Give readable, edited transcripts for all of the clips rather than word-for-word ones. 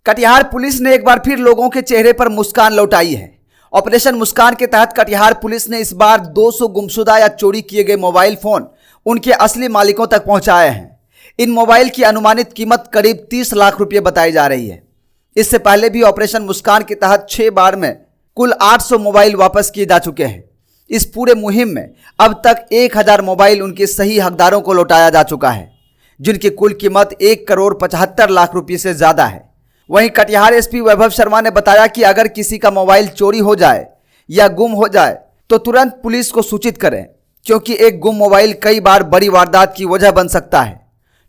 Katihar police ने एक बार फिर लोगों के चेहरे पर मुस्कान लौटाई है। ऑपरेशन मुस्कान के तहत कटिहार पुलिस ने इस बार 200 गुमशुदा या चोरी किए गए मोबाइल फोन उनके असली मालिकों तक पहुंचाए हैं। इन मोबाइल की अनुमानित कीमत करीब 30 लाख रुपए बताई जा रही है। इससे पहले भी ऑपरेशन मुस्कान के तहत 6 बार में कुल 800 मोबाइल वापस किए जा चुके हैं। इस पूरे मुहिम में अब तक 1000 मोबाइल उनके सही हकदारों को लौटाया जा चुका है, जिनकी कुल कीमत 1,75,00,000 रुपये से ज्यादा है। वहीं कटिहार एसपी वैभव शर्मा ने बताया कि अगर किसी का मोबाइल चोरी हो जाए या गुम हो जाए तो तुरंत पुलिस को सूचित करें, क्योंकि एक गुम मोबाइल कई बार बड़ी वारदात की वजह बन सकता है।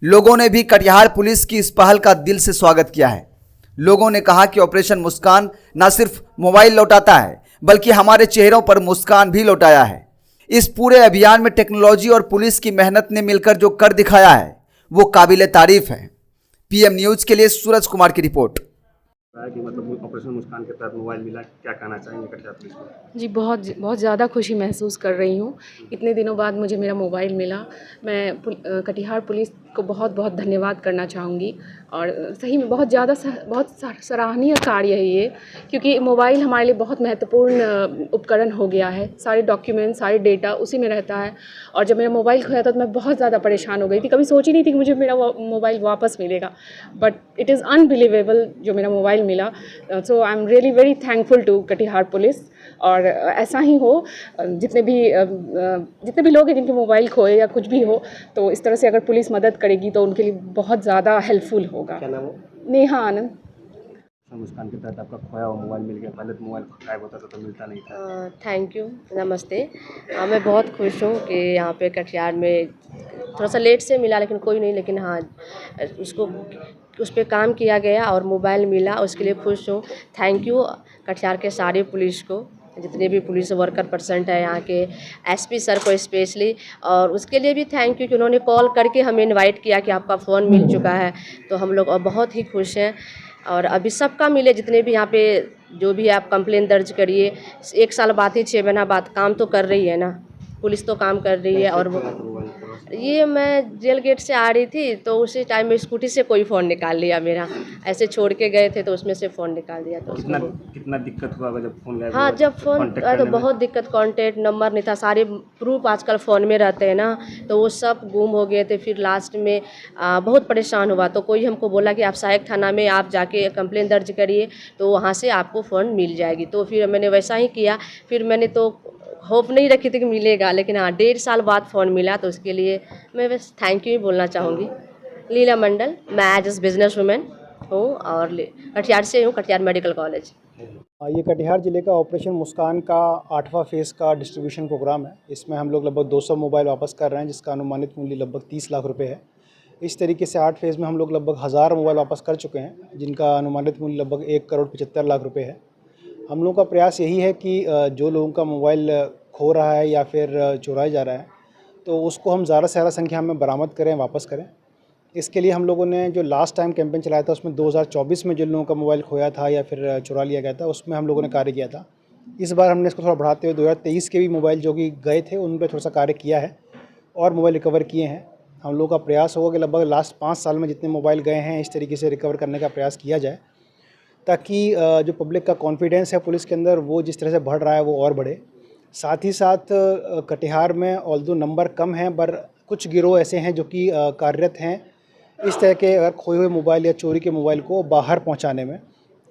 लोगों ने भी कटिहार पुलिस की इस पहल का दिल से स्वागत किया है। लोगों ने कहा कि ऑपरेशन मुस्कान न सिर्फ मोबाइल लौटाता है, बल्कि हमारे चेहरों पर मुस्कान भी लौटाया है। इस पूरे अभियान में टेक्नोलॉजी और पुलिस की मेहनत ने मिलकर जो कर दिखाया है वो काबिले तारीफ है। पीएम न्यूज के लिए सूरज कुमार की रिपोर्ट। कि मतलब ऑपरेशन मुस्कान के तहत मोबाइल मिला, क्या कहना चाहेंगे कटिहार पुलिस को? जी बहुत ज़्यादा खुशी महसूस कर रही हूँ। इतने दिनों बाद मुझे मेरा मोबाइल मिला। मैं कटिहार पुलिस को बहुत बहुत धन्यवाद करना चाहूँगी। और सही में बहुत सराहनीय कार्य है ये, क्योंकि मोबाइल हमारे लिए बहुत महत्वपूर्ण उपकरण हो गया है। सारे डॉक्यूमेंट, सारे डेटा उसी में रहता है। और जब मेरा मोबाइल खोया था तो मैं बहुत ज़्यादा परेशान हो गई थी। कभी सोची नहीं थी कि मुझे मेरा मोबाइल वापस मिलेगा, बट इट इज़ अनबिलीवेबल जो मेरा मोबाइल मिला। So I am really very thankful to Katihar police. और ऐसा ही हो, जितने भी लोग हैं जिनके मोबाइल खोए या कुछ भी हो, तो इस तरह से अगर पुलिस मदद करेगी तो उनके लिए बहुत ज़्यादा हेल्पफुल होगा। क्या नाम हो? नेहा आनंद। मुस्कान के तहत आपका खोया हुआ मोबाइल मिल गया। पहले तो मोबाइल गायब होता था तो मिलता नहीं था। थैंक यू, नमस्ते। मैं बहुत खुश हूँ कि यहाँ पे कटिहार में थोड़ा सा लेट से मिला, लेकिन कोई नहीं, लेकिन हाँ उस पर काम किया गया और मोबाइल मिला, उसके लिए खुश हूँ। थैंक यू कटिहार के सारे पुलिस को, जितने भी पुलिस वर्कर परसेंट है यहाँ के, एसपी सर को स्पेशली, और उसके लिए भी थैंक यू कि उन्होंने कॉल करके हमें इनवाइट किया कि आपका फ़ोन मिल चुका है। तो हम लोग बहुत ही खुश हैं। और अभी सबका मिले, जितने भी यहाँ पे जो भी आप कंप्लेन दर्ज करिए। 1 साल बाद ही 6 महीना बाद काम तो कर रही है ना, पुलिस तो काम कर रही है। और ये मैं जेल गेट से आ रही थी तो उसी टाइम में स्कूटी से कोई फ़ोन निकाल लिया मेरा, ऐसे छोड़ के गए थे तो उसमें से फ़ोन निकाल दिया। तो कितना दिक्कत हुआ जब फ़ोन गायब? हाँ, जब फ़ोन तो बहुत दिक्कत, कॉन्टैक्ट नंबर नहीं था, सारे प्रूफ आजकल फ़ोन में रहते हैं ना, तो वो सब गुम हो गए थे। फिर लास्ट में बहुत परेशान हुआ, तो कोई हमको बोला कि आप सहायक थाना में आप जाके कंप्लेन दर्ज करिए, तो वहाँ से आपको फ़ोन मिल जाएगी। तो फिर मैंने वैसा ही किया। फिर मैंने तो होप नहीं रखी थी कि मिलेगा, लेकिन हाँ 1.5 साल बाद फ़ोन मिला, तो उसके लिए मैं बस थैंक यू ही बोलना चाहूँगी। लीला मंडल, मैं एज बिजनेस वूमेन हूँ और कटिहार से हूँ, कटिहार मेडिकल कॉलेज। ये कटिहार ज़िले का ऑपरेशन मुस्कान का 8वां फेज़ का डिस्ट्रीब्यूशन प्रोग्राम है। इसमें हम लोग लगभग 200 मोबाइल वापस कर रहे हैं, जिसका अनुमानित मूल्य लगभग 30 लाख रुपए है। इस तरीके से 8 फेज़ में हम लोग लगभग 1000 मोबाइल वापस कर चुके हैं, जिनका अनुमानित मूल्य लगभग 1,75,00,000 रुपये है। हम लोगों का प्रयास यही है कि जो लोगों का मोबाइल खो रहा है या फिर चुराया जा रहा है, तो उसको हम ज़्यादा से ज़्यादा संख्या में बरामद करें, वापस करें। इसके लिए हम लोगों ने जो लास्ट टाइम कैंपेन चलाया था, उसमें 2024 में जिन लोगों का मोबाइल खोया था या फिर चुरा लिया गया था, उसमें हम लोगों ने कार्य किया था। इस बार हमने इसको थोड़ा बढ़ाते हुए 2023 के भी मोबाइल जो कि गए थे उन पर थोड़ा सा कार्य किया है और मोबाइल रिकवर किए हैं। हम लोगों का प्रयास होगा कि लगभग लास्ट 5 साल में जितने मोबाइल गए हैं, इस तरीके से रिकवर करने का प्रयास किया जाए, ताकि जो पब्लिक का कॉन्फिडेंस है पुलिस के अंदर, वो जिस तरह से बढ़ रहा है वो और बढ़े। साथ ही साथ कटिहार में ऑल्दो नंबर कम है, पर कुछ गिरोह ऐसे हैं जो कि कार्यरत हैं इस तरह के अगर खोए हुए मोबाइल या चोरी के मोबाइल को बाहर पहुंचाने में,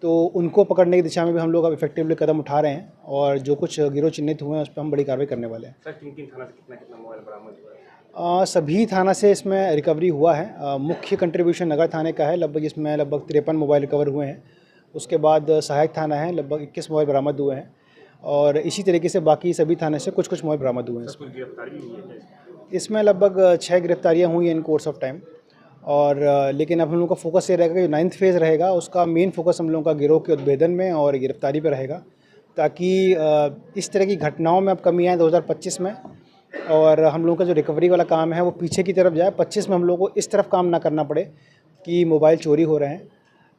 तो उनको पकड़ने की दिशा में भी हम लोग अब इफेक्टिवली कदम उठा रहे हैं। और जो कुछ गिरोह चिन्हित हुए हैं उस पर हम बड़ी कार्रवाई करने वाले हैं। सर, किन थाना से कितना मोबाइल बरामद हुआ है? सभी थाना से इसमें रिकवरी हुआ है। मुख्य कंट्रीब्यूशन नगर थाने का है, लगभग इसमें लगभग 53 मोबाइल रिकवर हुए हैं। उसके बाद सहायक थाना है, लगभग 21 मोबाइल बरामद हुए हैं। और इसी तरीके से बाकी सभी थाने से कुछ मोबाइल बरामद हुए हैं। कुछ गिरफ्तारी हुई है इसमें लगभग 6 गिरफ्तारियाँ हुई हैं इन कोर्स ऑफ टाइम। और लेकिन अब हम लोगों का फोकस ये रहेगा कि 9th फेज़ रहेगा, उसका मेन फोकस हम लोगों का गिरोह के उद्भेदन में और गिरफ्तारी पे रहेगा, ताकि इस तरह की घटनाओं में अब कमी आए 2025 में। और हम लोगों का जो रिकवरी वाला काम है वो पीछे की तरफ जाए, 25 में हम लोगों को इस तरफ काम ना करना पड़े कि मोबाइल चोरी हो रहे हैं।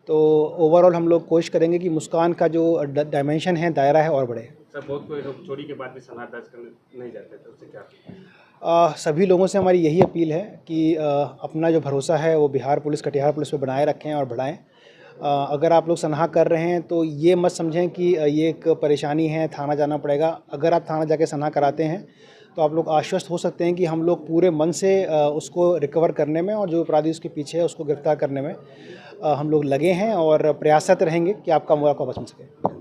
तो ओवरऑल हम लोग कोशिश करेंगे कि मुस्कान का जो डायमेंशन है, दायरा है, और बढ़े। सर, बहुत कोई लोग चोरी के बाद भी सनहा दर्ज करने नहीं जाते, तो उससे क्या? सभी लोगों से हमारी यही अपील है कि अपना जो भरोसा है वो बिहार पुलिस, कटिहार पुलिस पे बनाए रखें और बढ़ाएं। अगर आप लोग सनाहा कर रहे हैं तो ये मत समझें कि ये एक परेशानी है, थाना जाना पड़ेगा। अगर आप थाना जाके सनाहा कराते हैं तो आप लोग आश्वस्त हो सकते हैं कि हम लोग पूरे मन से उसको रिकवर करने में और जो अपराधी उसके पीछे है उसको गिरफ्तार करने में हम लोग लगे हैं और प्रयासरत रहेंगे कि आपका मोबाइल वापस मिल सके।